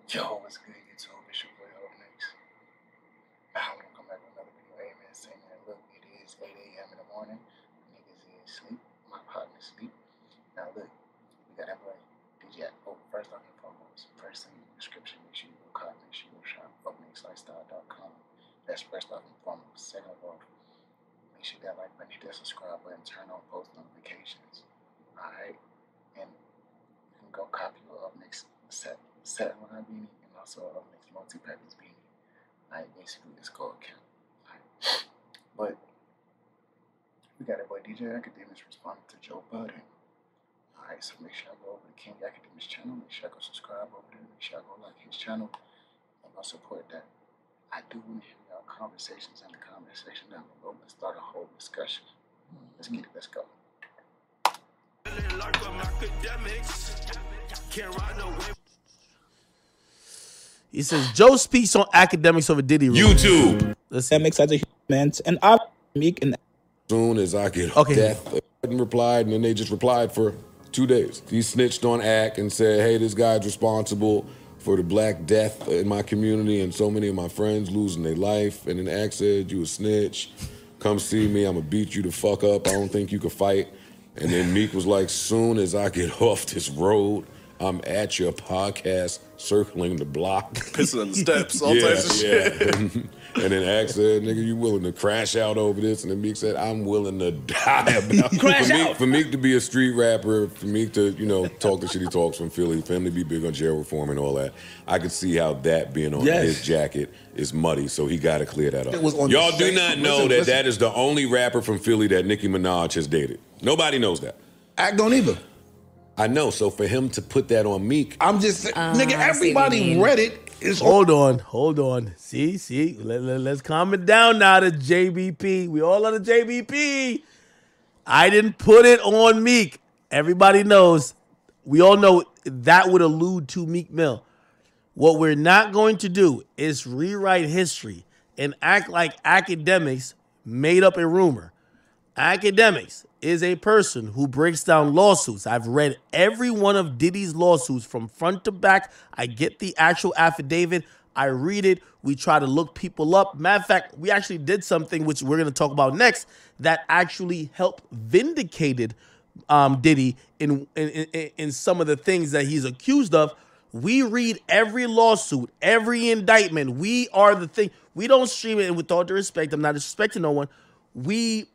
Yo, what's good, YouTube? It's your boy, Akademiks. I'm gonna come back with another video. Hey, man, saying that, look, it is 8 a.m. in the morning. Niggas is asleep. My partner's asleep. Now, look, we got that boy, DJ. Oh, first off and foremost, first thing in the description, make sure you go cop, make sure you go shop, upnextmalyt.com. That's first off and foremost. Second of all, make sure you got like button, hit that subscribe button, turn on post notifications. Alright? And you can go copy your Upnext Satellite beanie and also Upnext multi-purpose beanie. Alright, basically this gold account. Alright. But we got our boy DJ Akademiks responding to Joe Budden. Alright, so make sure I go over to King Akademiks channel, make sure I go subscribe over there, make sure I go like his channel, and go support that. I do want to hear y'all conversations in the comment section down below. Let's start a whole discussion. Let's get it, let's go. He says Joe speaks on Akademiks over Diddy. YouTube. Akademiks as a human, and I'm Meek. And As soon as I get Okay. death, Budden replied, and then they just replied for 2 days. He snitched on Ak and said, hey, this guy's responsible for the black death in my community and so many of my friends losing their life. And then Ak said, you a snitch. Come see me. I'm going to beat you the fuck up. I don't think you can fight. And then Meek was like, soon as I get off this road, I'm at your podcast circling the block. Pissing on the steps, all types of shit. And then Ak said, nigga, you willing to crash out over this? And then Meek said, I'm willing to die about it. For Meek to be a street rapper, for Meek to, you know, talk the shit he talks from Philly, for him to be big on jail reform and all that, I could see how that being on his jacket is muddy, so he got to clear that up. Y'all do not know that that is the only rapper from Philly that Nicki Minaj has dated. Nobody knows that. Ak don't either. I know, so for him to put that on Meek, I'm just nigga, everybody read it. It's Hold on. See. Let's calm it down now to JBP. We all on the JBP. I didn't put it on Meek. Everybody knows. We all know that would allude to Meek Mill. What we're not going to do is rewrite history and act like Akademiks made up a rumor. Akademiks is a person who breaks down lawsuits. I've read every one of Diddy's lawsuits from front to back. I get the actual affidavit. I read it. We try to look people up. Matter of fact, we actually did something which we're going to talk about next that actually helped vindicated Diddy in some of the things that he's accused of. We read every lawsuit, every indictment. We are the thing. We don't stream it, and with all due respect, I'm not disrespecting no one. We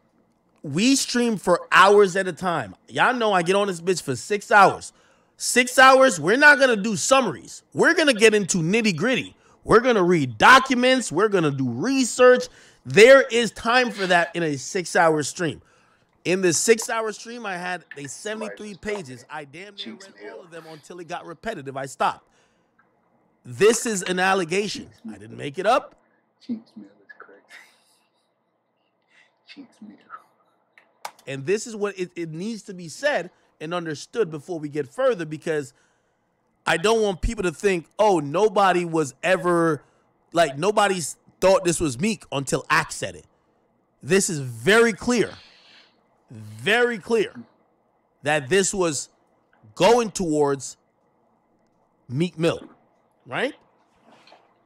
stream for hours at a time. Y'all know I get on this bitch for 6 hours. 6 hours, we're not going to do summaries. We're going to get into nitty gritty. We're going to read documents. We're going to do research. There is time for that in a 6-hour stream. In the 6-hour stream, I had 73 pages. I damn near read all of them until it got repetitive. I stopped. This is an allegation. I didn't make it up. Cheeks meal is crazy. Cheeks meal. And this is what it needs to be said and understood before we get further, because I don't want people to think, oh, nobody was ever, like, nobody thought this was Meek until Ak said it. This is very clear that this was going towards Meek Mill, right?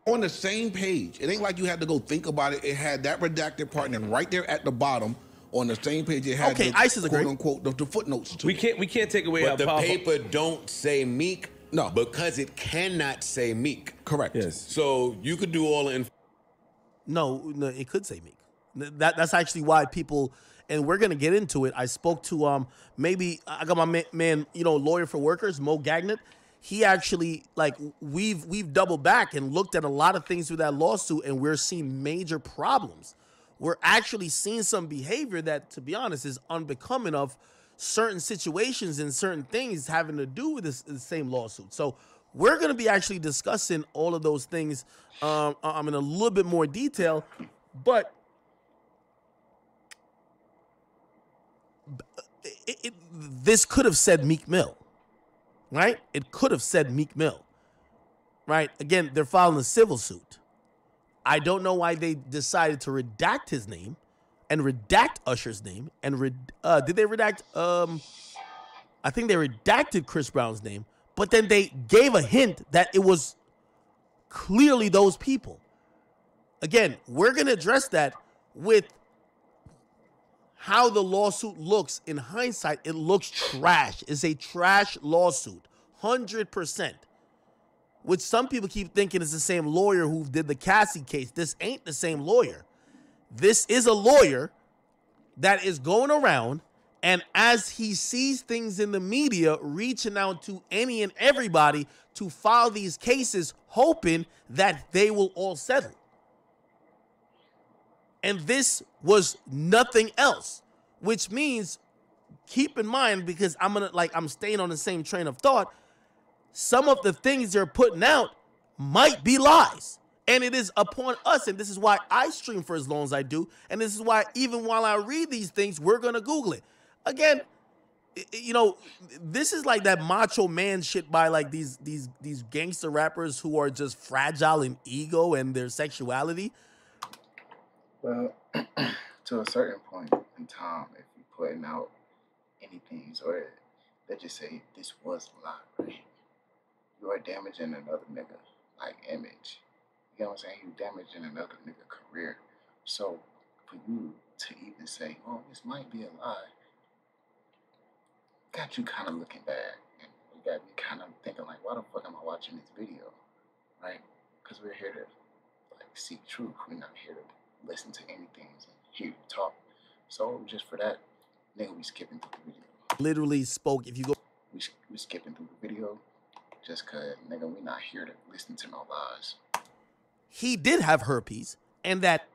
on the same page. It ain't like you had to go think about it. It had that redacted part, and then right there at the bottom on the same page, it had Okay, the, ISIS quote agree. unquote the footnotes to We it. can't take away But how the powerful. paper don't say Meek. No. Because it cannot say Meek. Correct. Yes. So you cocould do all the No, it could say Meek. That's actually why people, and we're gonna get into it. I spoke to maybe I got my man, lawyer for workers, Mo Gagnet. He actually, like, we've doubled back and looked at a lot of things through that lawsuit, and we're seeing major problems. We're actually seeing some behavior that, to be honest, is unbecoming of certain situations and certain things having to do with this same lawsuit. So we're going to be actually discussing all of those things in a little bit more detail, but this could have said Meek Mill, right? It could have said Meek Mill, right? Again, they're filing a civil suit. I don't know why they decided to redact his name and redact Usher's name. And did they redact? I think they redacted Chris Brown's name, but then they gave a hint that it was clearly those people. Again, we're going to address that with how the lawsuit looks. In hindsight, it looks trash. It's a trash lawsuit, 100%. Which some people keep thinking is the same lawyer who did the Cassie case. This ain't the same lawyer. This is a lawyer that is going around, and as he sees things in the media, reaching out to any and everybody to file these cases, hoping that they will all settle. And this was nothing else, which means, keep in mind, because I'm staying on the same train of thought, some of the things they're putting out might be lies. And it is upon us, and this is why I stream for as long as I do, and this is why even while I read these things, we're going to Google it. Again, you know, this is like that macho man shit by like these gangster rappers who are just fragile in ego and their sexuality. Well, to a certain point in time, if you're putting out anything, or let's just say this was a lie, right? You are damaging another nigga, like, image. You know what I'm saying? You're damaging another nigga career. So for you to even say, oh, this might be a lie, got you kind of looking bad. And it got me kind of thinking like, why the fuck am I watching this video? Right? Because we're here to like seek truth. We're not here to listen to anything and hear you talk. So just for that, nigga, we skipping through the video. Literally spoke, if you go... We skipping through the video just because, nigga, we not here to listen to no lies. He did have herpes, and that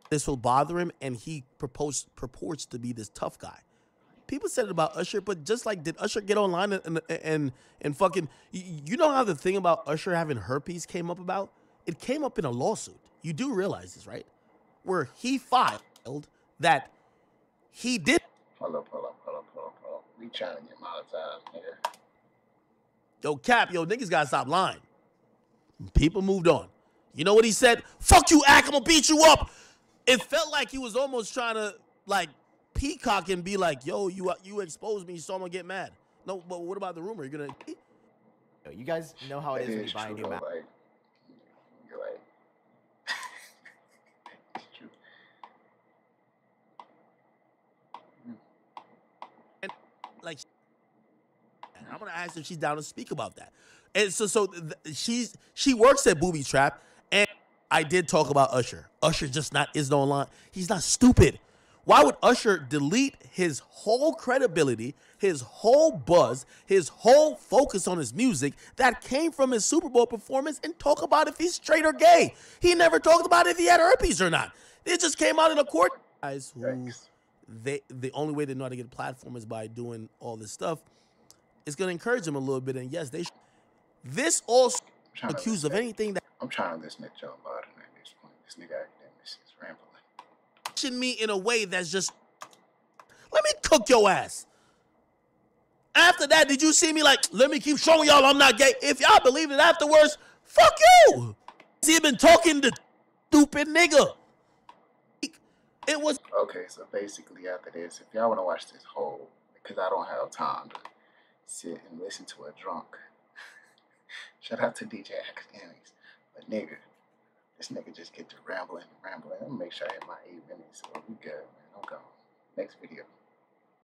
this will bother him, and he purports to be this tough guy. People said it about Usher, but just like, did Usher get online and fucking... You know how the thing about Usher having herpes came up about? It came up in a lawsuit. You do realize this, right? Where he filed that he did... Hold up. We trying to get monetized, nigga. Yo, Cap, niggas gotta stop lying. People moved on. You know what he said? Fuck you, Ak, I'm gonna beat you up. It felt like he was almost trying to, like, peacock and be like, yo, you exposed me, so I'm gonna get mad. No, but what about the rumor? You're gonna... You guys know how it is when you buy a new Mac. Like, you're like... It's true. And, like... I'm gonna ask if she's down to speak about that. And so she works at Booby Trap, and I did talk about Usher. Usher just isn't online. He's not stupid. Why would Usher delete his whole credibility, his whole buzz, his whole focus on his music that came from his Super Bowl performance and talk about if he's straight or gay? He never talked about if he had herpes or not. It just came out in a court. Guys who the only way they know how to get a platform is by doing all this stuff. It's going to encourage them a little bit, and yes, this also accused of anything that... I'm trying to listen to Joe Budden at this point. This nigga Akademiks is rambling. Me in a way that's just... Let me cook your ass. After that, did you see me like, let me keep showing y'all I'm not gay? If y'all believe it afterwards, fuck you. He been talking to stupid nigga. It was... Okay, so basically after this, if y'all want to watch this whole... Because I don't have time to sit and listen to a drunk. Shout out to DJ Akademiks. But nigga, this nigga just get to rambling. I'm gonna make sure I hit my 8 minutes. So we good, man. I'm gone. Next video.